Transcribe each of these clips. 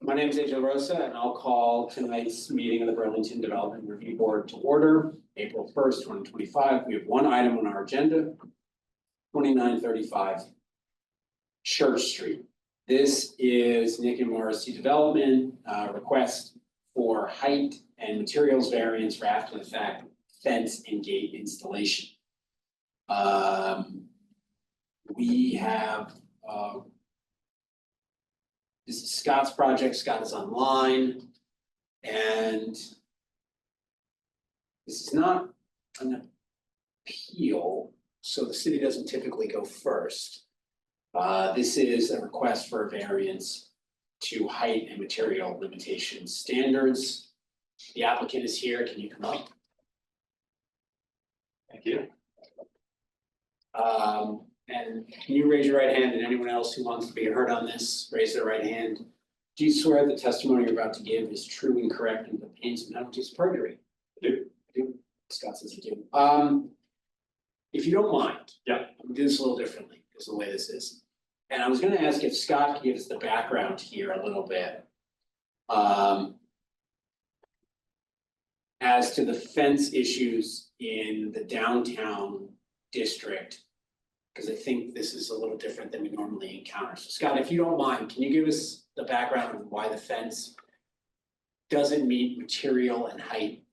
My name is AJ Rosa, and I'll call tonight's meeting of the Burlington Development Review Board to order, April 1st, 2025. We have one item on our agenda, 2935 Church Street. This is Nick and Morrissey Development request for height and materials variance for after the fact fence and gate installation. We have this is Scott's project. Scott is online, and this is not an appeal, so the city doesn't typically go first. This is a request for a variance to height and material limitation standards. The applicant is here. Can you come up? Thank you. And can you raise your right hand, and anyone else who wants to be heard on this, raise their right hand. Do you swear the testimony you're about to give is true and correct and contains no penalties of perjury? I do. Scott says you do. If you don't mind. Yeah. I'm gonna do this a little differently because of the way this is. And I was gonna ask if Scott could give us the background here a little bit. As to the fence issues in the downtown district. Because I think this is a little different than we normally encounter. So Scott, if you don't mind, can you give us the background of why the fence doesn't meet material and height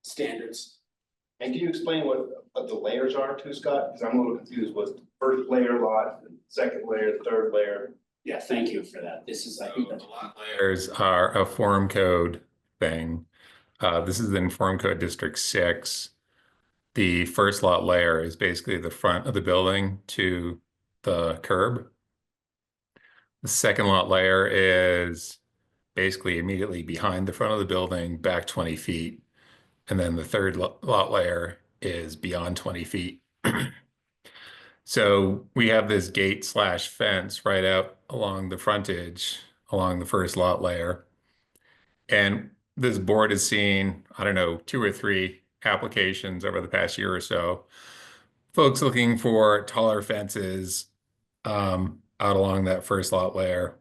standards? And can you explain what the layers are too, Scott? Because I'm a little confused. What's the first layer lot, the second layer, the third layer? Yeah, thank you for that. This is, I think, The lot layers are a form code thing. This is in Form Code District 6. The first lot layer is basically the front of the building to the curb. The second lot layer is basically immediately behind the front of the building, back 20 feet. And then the third lot layer is beyond 20 feet. So we have this gate / fence right out along the frontage, along the first lot layer. And this board has seen, I don't know, 2 or 3 applications over the past year or so. Folks looking for taller fences out along that first lot layer.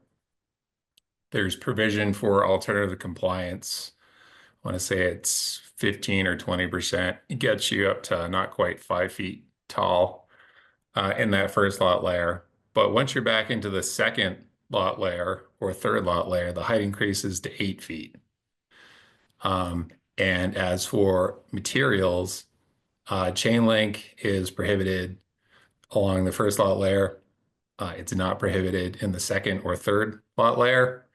There's provision for alternative compliance. I want to say it's 15 or 20%. It gets you up to not quite 5 feet tall in that first lot layer. But once you're back into the second lot layer or third lot layer, the height increases to 8 feet. And as for materials, chain link is prohibited along the first lot layer. It's not prohibited in the second or third lot layer.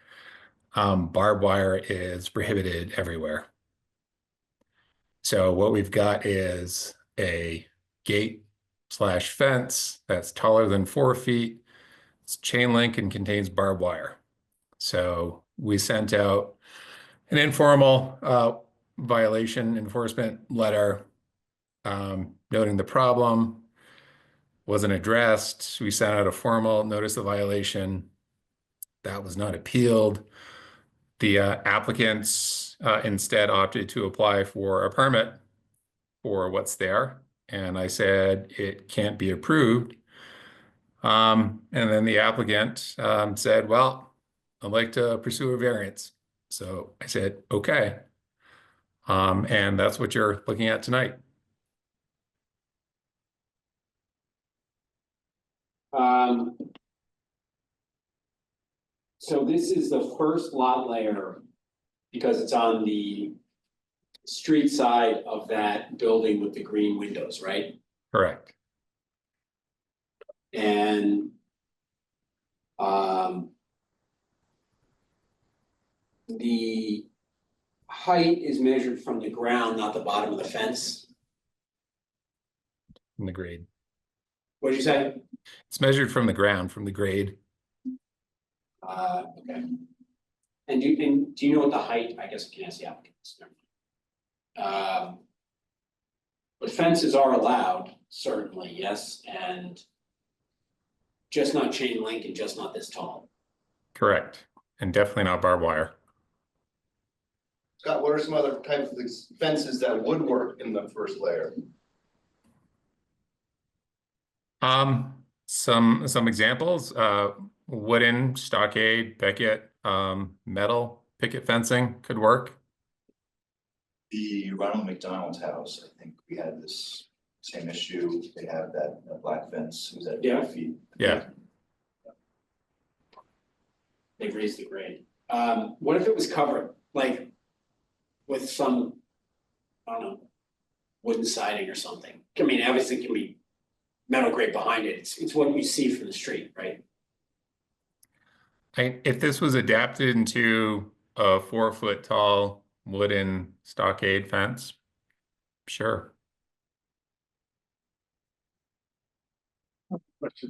Barbed wire is prohibited everywhere. So what we've got is a gate / fence that's taller than 4 feet. It's chain link and contains barbed wire. So we sent out an informal violation enforcement letter noting the problem wasn't addressed. We sent out a formal notice of violation that was not appealed. The applicants instead opted to apply for a permit for what's there. And I said, it can't be approved. And then the applicant said, well, I'd like to pursue a variance. So I said, okay. And that's what you're looking at tonight. So this is the first lot layer because it's on the street side of that building with the green windows, right? Correct. And the height is measured from the ground, not the bottom of the fence. From the grade. What did you say? It's measured from the ground, from the grade. Okay. And do you know what the height, I guess I can ask the applicants. But fences are allowed, certainly, yes, and just not chain link and just not this tall. Correct. And definitely not barbed wire. Scott, what are some other types of fences that would work in the first layer? Some examples, wooden, stockade, becket, Metal picket fencing could work. The Ronald McDonald's house, I think we had this same issue. They have that black fence, was at Yeah. 5 feet. Yeah. They've raised the grade. What if it was covered, like with some, I don't know, wooden siding or something? I mean, obviously it can be metal grate behind it. It's what you see from the street, right? If this was adapted into a 4-foot tall wooden stockade fence, sure.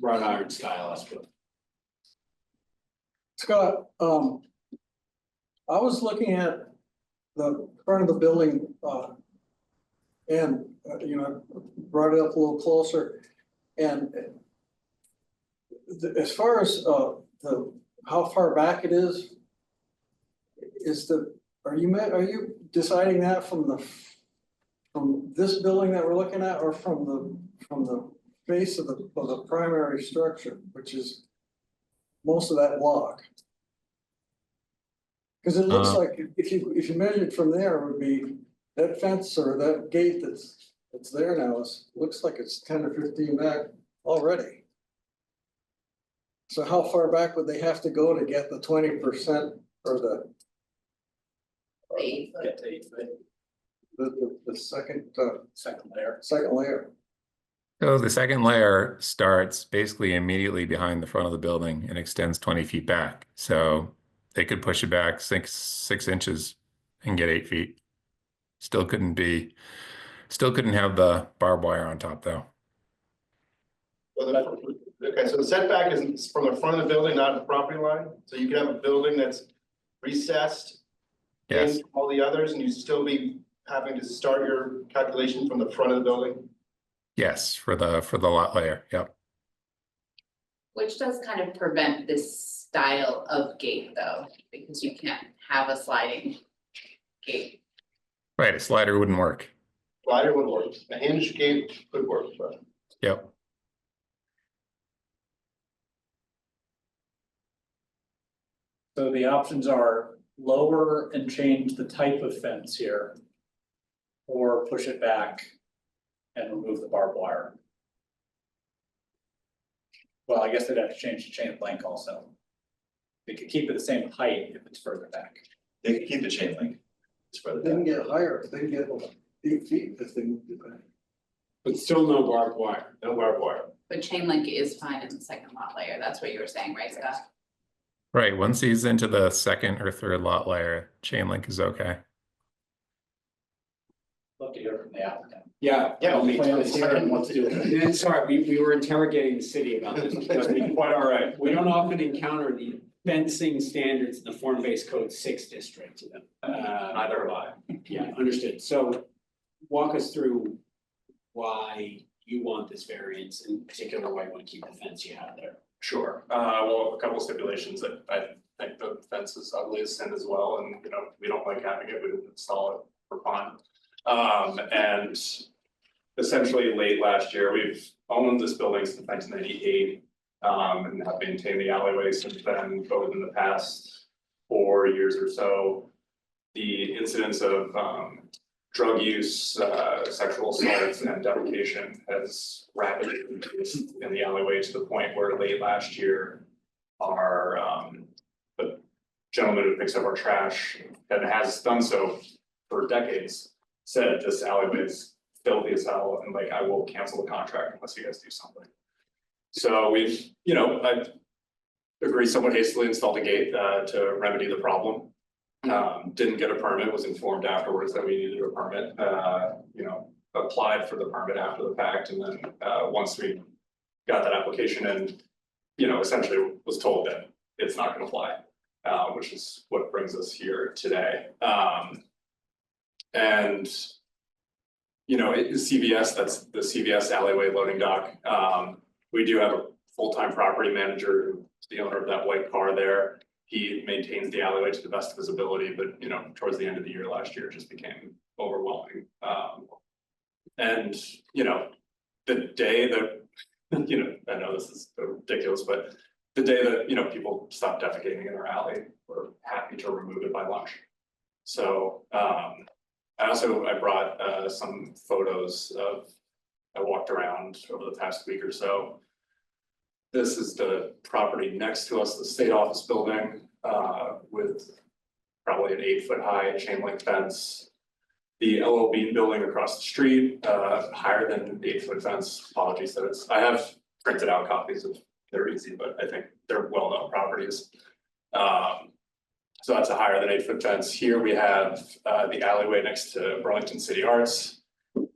Wrought iron style, I suppose. Scott, I was looking at the front of the building, and, brought it up a little closer. And as far as, how far back it is are you deciding that from this building that we're looking at, or from the face of the primary structure, which is most of that block? Because it looks like if you measured from there, it would be that fence or that gate that's there now looks like it's 10 or 15 back already. So how far back would they have to go to get the 20% or the 8 foot. Get to 8 foot. the second Second layer. second layer? So the second layer starts basically immediately behind the front of the building and extends 20 feet back. So they could push it back six inches and get 8 feet. Still couldn't have the barbed wire on top though. Okay, so the setback is from the front of the building, not the property line, so you can have a building that's recessed. Yes. In all the others, and you still be having to start your calculation from the front of the building? Yes, for the lot layer. Yep. Which does kind of prevent this style of gate though, because you can't have a sliding gate. Right, a slider wouldn't work. Slider would work, a hinge gate could work, but. Yep. So the options are lower and change the type of fence here. Or push it back and remove the barbed wire. Well, I guess they'd have to change the chain link also. They could keep it the same height if it's further back. They could keep the chain link. It's further They can down. get higher, they can get 8 feet if they move it back. But still no barbed wire. No barbed wire. But chain link is fine in the second lot layer, that's what you were saying, right, Scott? Right, once he's into the second or third lot layer, chain link is okay. Love to hear from the applicant. Yeah. Plans here and what to do with it. And sorry, we were interrogating the city about this because Quite all right. we don't often encounter the fencing standards in the form-based code 6 district. Neither have I. Yeah, understood. So walk us through why you want this variance, in particular, why you want to keep the fence you have there. Sure, well, a couple of stipulations that I think the fence is ugly as sin as well, and we don't like having it, we didn't install it for fun. And essentially late last year, we've owned this building since 1998. And have maintained the alleyway since then, but within the past 4 years or so, the incidence of drug use, sexual assaults and defecation has rapidly increased in the alleyway to the point where late last year, our the gentleman who picks up our trash and has done so for decades said this alleyway is filthy as hell and like I will cancel the contract unless you guys do something. So we've, I agreed somewhat hastily installed a gate to remedy the problem. Didn't get a permit, was informed afterwards that we needed a permit, applied for the permit after the fact, and then once we got that application in, essentially was told that it's not gonna fly, which is what brings us here today. And it is CVS, that's the CVS alleyway loading dock. We do have a full-time property manager, who's the owner of that white car there. He maintains the alleyway to the best of his ability, but towards the end of the year last year, it just became overwhelming. And the day that, I know this is ridiculous, but the day that, you know, people stop defecating in our alley, we're happy to remove it by lunch. So, I brought, some photos of, I walked around over the past week or so. This is the property next to us, the state office building, with probably an 8-foot high chain link fence. The LL Bean building across the street, higher than an 8-foot fence. Apologies that I have printed out copies of, they're easy, but I think they're well-known properties. So that's a higher than 8-foot fence. Here we have, the alleyway next to Burlington City Arts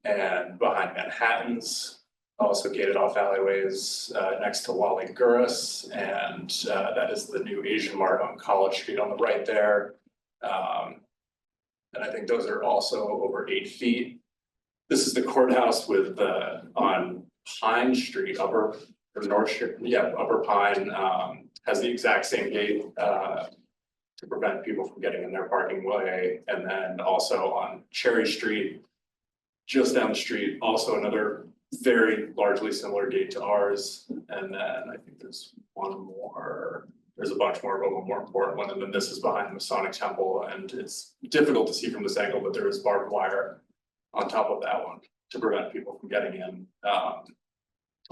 and behind Manhattan's. Also gated off alleyways, next to Wally Gurris, and, that is the new Asian Mart on College Street on the right there. And I think those are also over 8 feet. This is the courthouse with on Pine Street, Upper Pine, has the exact same gate, to prevent people from getting in their parking way. And then also on Cherry Street, just down the street, also another very largely similar gate to ours. And then I think there's one more. There's a bunch more, but one more important one, and then this is behind the Masonic Temple, and it's difficult to see from this angle, but there is barbed wire on top of that one to prevent people from getting in. I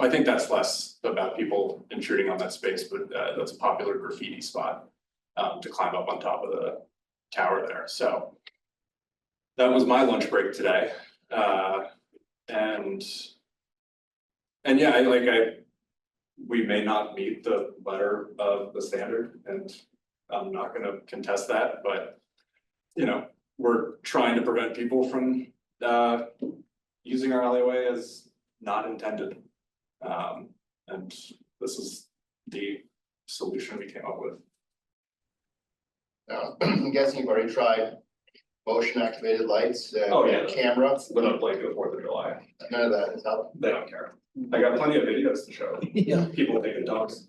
think that's less about people intruding on that space, but that's a popular graffiti spot to climb up on top of the tower there. So that was my lunch break today, and yeah, we may not meet the letter of the standard, and I'm not gonna contest that, but you know, we're trying to prevent people from using our alleyway as not intended. And this is the solution we came up with. I'm guessing you've already tried motion activated lights, Oh, yeah. camera, Lit up like the 4th of July, none of that is helping. they don't care. I got plenty of videos to show. Yeah. People taking dumps.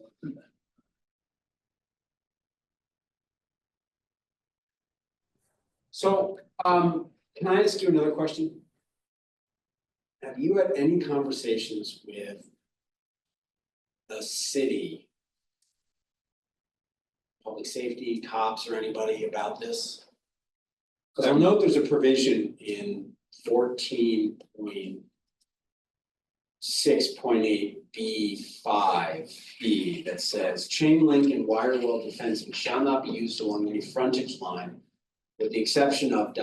So, can I ask you another question? Have you had any conversations with the city, public safety, cops, or anybody about this? Because I'll note there's a provision in 14.6.8B5B that says chain link and wire wall fencing shall not be used along any frontage line, with the exception of ...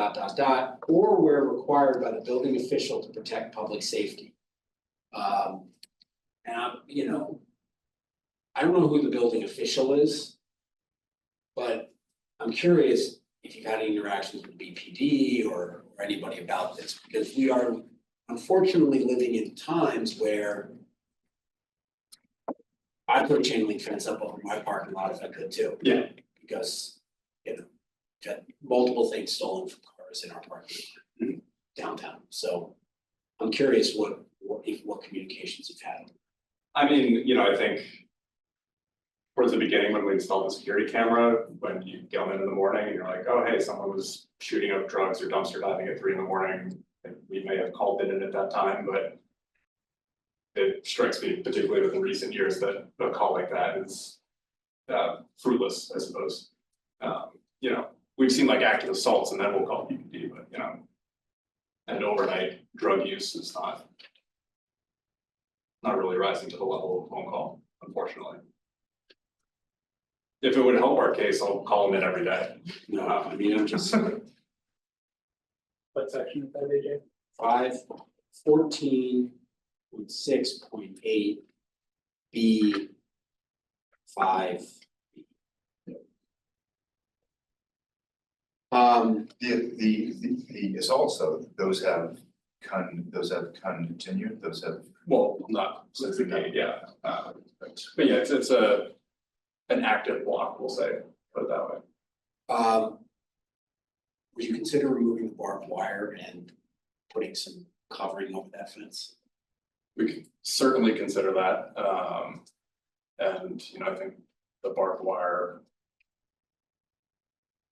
or where required by the building official to protect public safety. And I don't know who the building official is, but I'm curious if you've had any interactions with BPD or anybody about this, because we are unfortunately living in times where I put a chain link fence up over my parking lot if I could too. Yeah. Because, got multiple things stolen from cars in our parking lot downtown, so I'm curious what communications you've had. I mean, I think towards the beginning when we installed the security camera, when you go in the morning and you're like, oh, hey, someone was shooting up drugs or dumpster diving at 3 a.m, we may have called it in at that time, but it strikes me, particularly within recent years, that a call like that is fruitless, I suppose. We've seen like active assaults and then we'll call PPD, but and overnight drug use is not really rising to the level of phone call, unfortunately. If it would help our case, I'll call them in every day. No, I mean, I'm just. What section is that, AJ? 514.6.8B5. The assaults though, those have continued, those have. Well, not since the gate, yeah. But yeah, it's an active block, we'll say, put it that way. Would you consider removing the barbed wire and putting some covering over that fence? We could certainly consider that. And I think the barbed wire.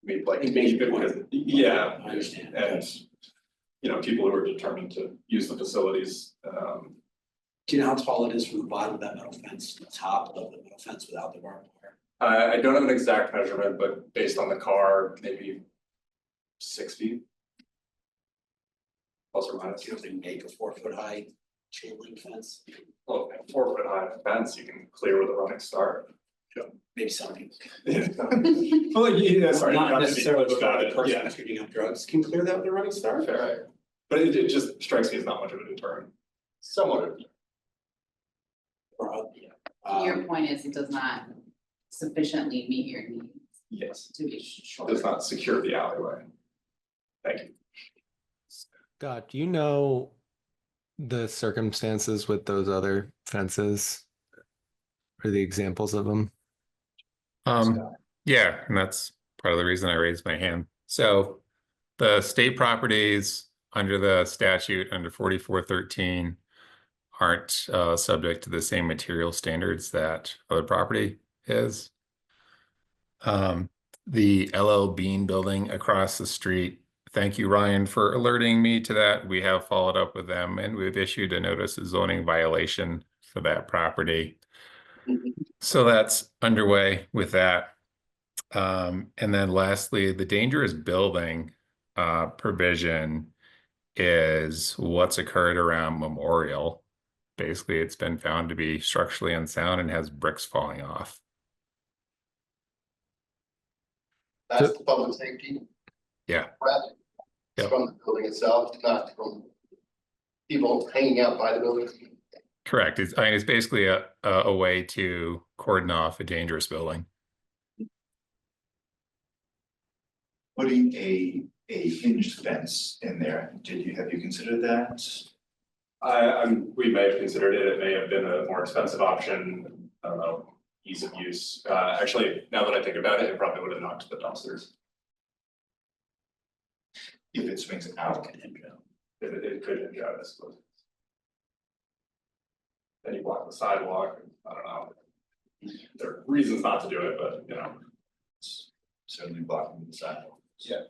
We'd like to keep it because, yeah, I understand. And people who are determined to use the facilities Do you know how tall it is from the bottom of that metal fence to the top of the metal fence without the barbed wire? I don't have an exact measurement, but based on the car, maybe 6 feet. Plus or minus. Do you think make a 4 foot high chain link fence? Well, a 4 foot high fence, you can clear with a running start. Maybe some people. Well, yeah, sorry. Not to be necessarily push about it, the person yeah, shooting up drugs can clear that with a running start. fair. But it just strikes me as not much of a deterrent. Somewhat. Your point is it does not sufficiently meet your needs Yes, to be short. does not secure the alleyway. Thank you. Scott, do you know the circumstances with those other fences? Or the examples of them? Yeah, and that's part of the reason I raised my hand. So the state properties under the statute under 4413 aren't subject to the same material standards that other property is. The LL Bean building across the street, thank you, Ryan, for alerting me to that. We have followed up with them and we've issued a notice of zoning violation for that property. So that's underway with that. And then lastly, the dangerous building provision is what's occurred around Memorial. Basically, it's been found to be structurally unsound and has bricks falling off. That's the public safety. Yeah. Threat. It's Yep. from the building itself, not from people hanging out by the building. Correct. I mean, it's basically a way to cordon off a dangerous building. Putting a hinged fence in there, have you considered that? We may have considered it, it may have been a more expensive option, I don't know, ease of use. Actually, now that I think about it, it probably would have knocked the dumpsters. If it swings out, It could hinge out, I suppose. Then you block the sidewalk, I don't know. There are reasons not to do it, but you know. it's certainly blocking the sidewalk. Yeah.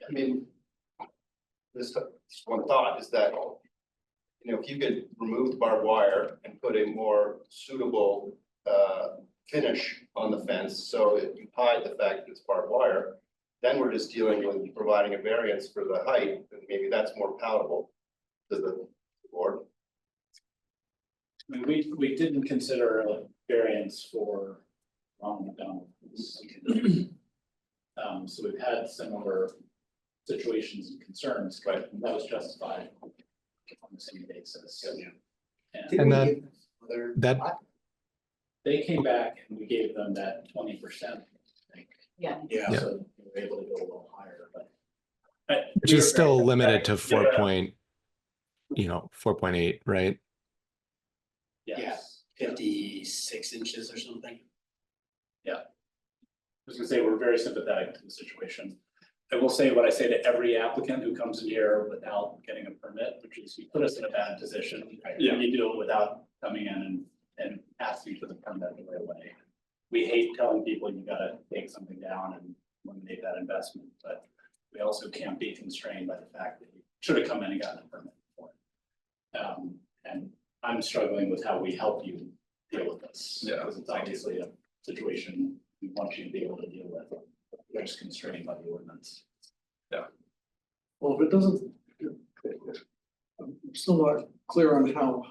I mean, this one thought is that, you know, if you could remove the barbed wire and put a more suitable finish on the fence, so that you hide the fact that it's barbed wire, then we're just dealing with providing a variance for the height, and maybe that's more palatable to the board. I mean, we didn't consider a variance for Ronald McDonald. So we've had similar situations and concerns, but that was justified on the same basis. And then that They came back and we gave them that 20%, I think. Yeah. Yeah. Yeah. So we were able to go a little higher, but. which is still limited to 4.8, right? Yes. 56 inches or something. I was gonna say, we're very sympathetic to the situation. I will say what I say to every applicant who comes in here without getting a permit, which is you put us in a bad position. Yeah. When you do it without coming in and asking for the permit right away. We hate telling people you gotta take something down and eliminate that investment, but we also can't be constrained by the fact that you should have come in and gotten a permit for it. And I'm struggling with how we help you deal with this. Yeah, Because it's obviously a situation we want you to be able to deal with. You're just constrained by the ordinance. Well, if it doesn't, I'm still not clear on how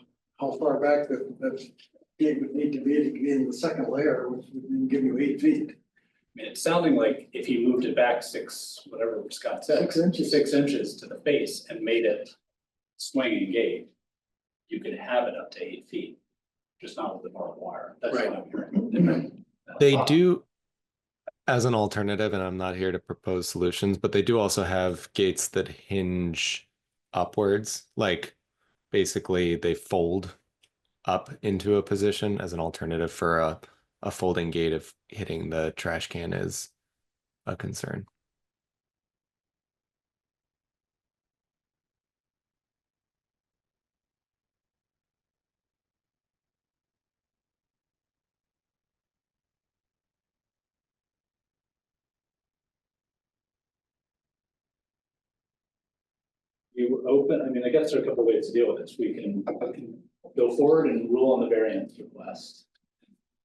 far back that gate would need to be to get in the second layer, which would give you 8 feet. I mean, it's sounding like if you moved it back whatever Scott said. 6 inches. 6 inches to the face and made it swinging gate, you could have it up to 8 feet, just not with the barbed wire. That's what I'm hearing. They do, as an alternative, and I'm not here to propose solutions, but they do also have gates that hinge upwards, like basically they fold up into a position as an alternative for a folding gate if hitting the trash can is a concern. We were open, I mean, I guess there are a couple ways to deal with this. We can go forward and rule on the variance request.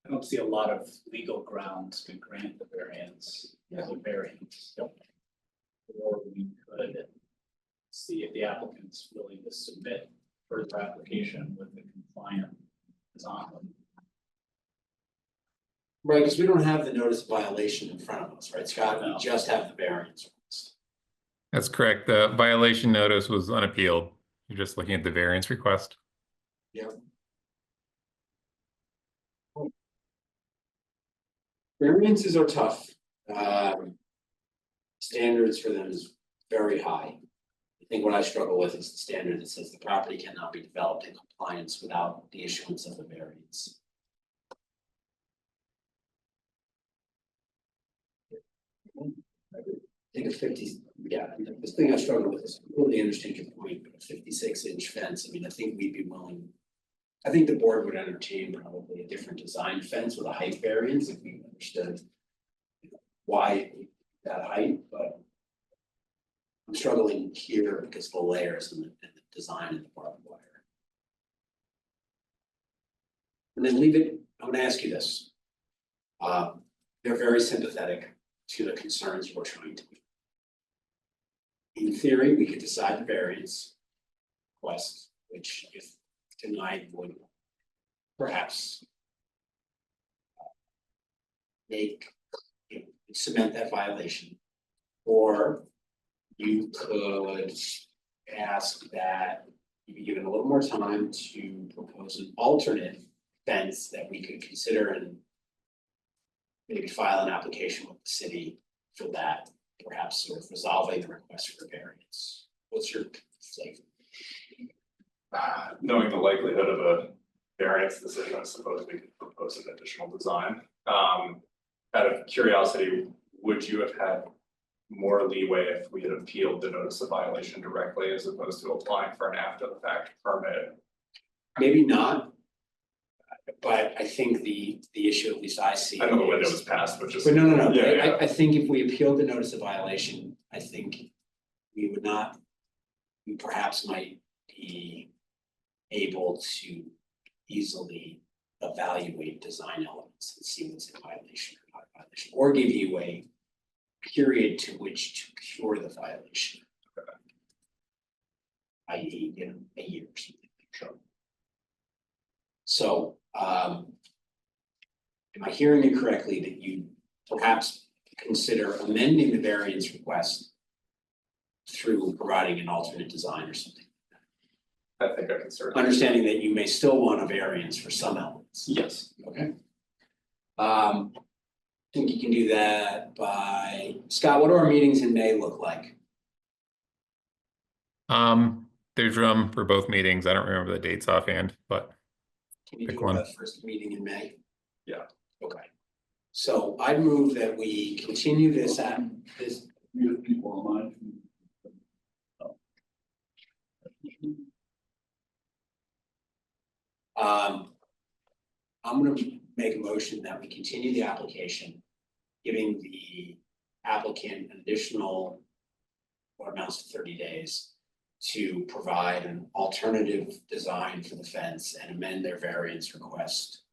I don't see a lot of legal grounds to grant the variance as a variance. Or we could see if the applicant's willing to submit further application with the compliant design. Right, because we don't have the notice of violation in front of us, right, Scott? We No. just have the variance. That's correct. The violation notice was unappealed. You're just looking at the variance request. Variances are tough. Standards for them is very high. I think what I struggle with is the standard that says the property cannot be developed in compliance without the issuance of the variance. I think a 50, yeah, the thing I struggle with is I really understand your point, but a 56-inch fence, I mean, I think we'd be willing. I think the board would entertain probably a different design fence with a height variance if we understood why that height, but I'm struggling here because the layers and the design of the barbed wire. And then leave it, I'm gonna ask you this. They're very sympathetic to the concerns we're trying to meet. In theory, we could decide the variance request, which if denied would perhaps cement that violation. Or you could ask that you be given a little more time to propose an alternate fence that we could consider and maybe file an application with the city for that, perhaps sort of resolving the request for variance. What's your flavor? Knowing the likelihood of a variance decision, I suppose we could propose an additional design. Out of curiosity, would you have had more leeway if we had appealed the notice of violation directly as opposed to applying for an after the fact permit? Maybe not. But I think the issue, at least I see. I know the window was passed, but just. But no, Yeah, I think if we appealed the notice of violation, I think we would not, we perhaps might be able to easily evaluate design elements and see what's in violation or not violation, or give you a period to which to cure the violation. I.e., a year or something. Sure. So, am I hearing you correctly that you perhaps consider amending the variance request through providing an alternate design or something? I think I can certainly. Understanding that you may still want a variance for some elements. Yes. Okay. I think you can do that by, Scott, what do our meetings in May look like? There's room for both meetings. I don't remember the dates offhand, but Can you Pick do one. the first meeting in May? Yeah. Okay. So I'd move that we continue this at this. You have people online. I'm gonna make a motion that we continue the application, giving the applicant an additional what amounts to 30 days to provide an alternative design for the fence and amend their variance request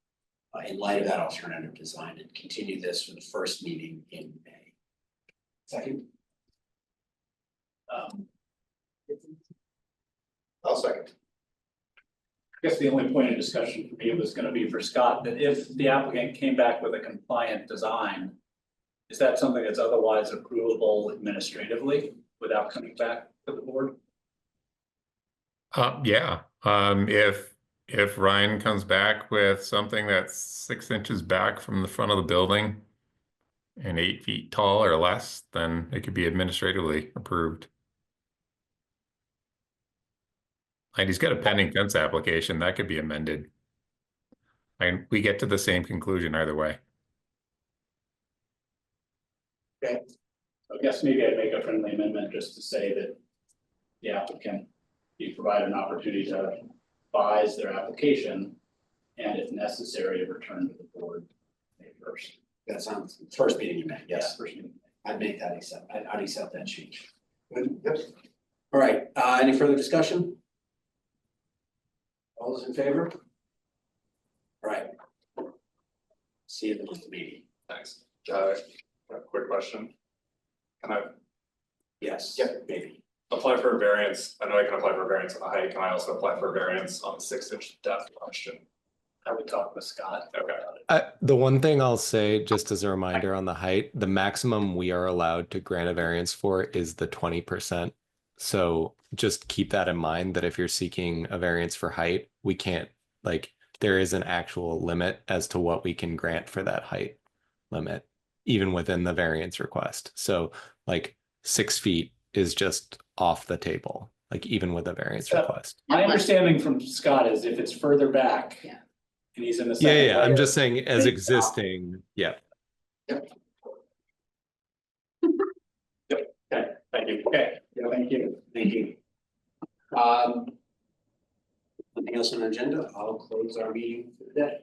in light of that alternative design, and continue this for the first meeting in May. Second? I'll second. I guess the only point of discussion for me was gonna be for Scott, that if the applicant came back with a compliant design, is that something that's otherwise approvable administratively without coming back to the board? yeah, if Ryan comes back with something that's 6 inches back from the front of the building and 8 feet tall or less, then it could be administratively approved. And he's got a pending fence application that could be amended. And we get to the same conclusion either way. I guess maybe I'd make a friendly amendment just to say that the applicant be provided an opportunity to revise their application and if necessary, to return to the board May 1st. That sounds, first meeting in May, yes. First meeting. I'd make that accept, I'd accept that change. Good, yep. All right, any further discussion? All those in favor? All right. See you in the meeting. Thanks. A quick question. Can I Yes. maybe apply for a variance? I know I can apply for a variance on the height. Can I also apply for a variance on the 6-inch depth question? I would talk with Scott. Okay. about it. The one thing I'll say, just as a reminder on the height, the maximum we are allowed to grant a variance for is the 20%. So just keep that in mind that if you're seeking a variance for height, we can't, like, there is an actual limit as to what we can grant for that height limit, even within the variance request. So like 6 feet is just off the table, like even with a variance So- request. My understanding from Scott is if it's further back. Yeah. And he's in the Yeah, second yeah, I'm layer, just saying as Big existing, yeah. Okay, thank you. Okay, yeah, thank you. Thank you. Anything else on the agenda? I'll close our meeting for the day.